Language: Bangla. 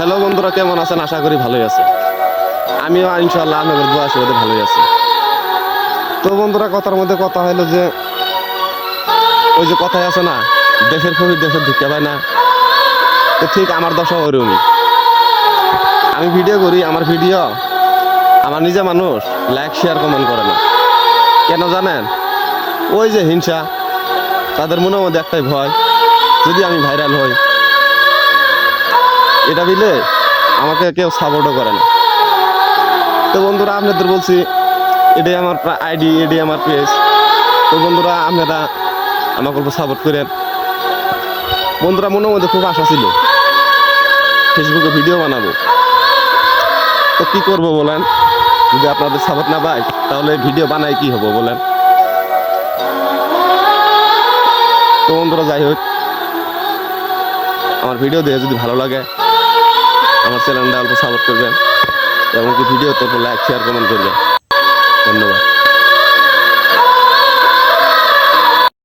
হ্যালো বন্ধুরা, কেমন আছেন? আশা করি ভালোই আছে। আমিও ইনশাআল্লাহ আপনাদের দোয়া আশীর্বাদে ভালোই আছি। তো বন্ধুরা, কথার মধ্যে কথা হলো যে ওই যে কথাই আছে না, দেশের ফকির দেশের ভিক্ষা পায় না। তো ঠিক আমার দশা ওইরকমই। আমি ভিডিও করি, আমার ভিডিও আমার নিজে মানুষ লাইক শেয়ার কমেন্ট করে না। কেন জানেন? ওই যে হিংসা, তাদের মনের মধ্যে একটাই ভয়, যদি আমি ভাইরাল হই এটা দিলে আমাকে কেউ সাপোর্টও করে না। তো বন্ধুরা, আপনাদের বলছি এটাই আমার আইডি, এটাই আমার পেজ। তো বন্ধুরা, আপনারা আমাকে অল্প সাপোর্ট করেন। বন্ধুরা, মনের মধ্যে খুব আশা ছিল ফেসবুকে ভিডিও বানাবো। তো কি করব বলেন? যদি আপনাদের সাপোর্ট না পাই তাহলে ভিডিও বানাই কি হবো বলেন? তো বন্ধুরা, যাই হোক, আমার ভিডিও দেখে যদি ভালো লাগে আমার চ্যানেলটা অল্প সাপোর্ট করবেন এবং কি ভিডিও তো লাইক শেয়ার কমেন্ট করবেন। ধন্যবাদ।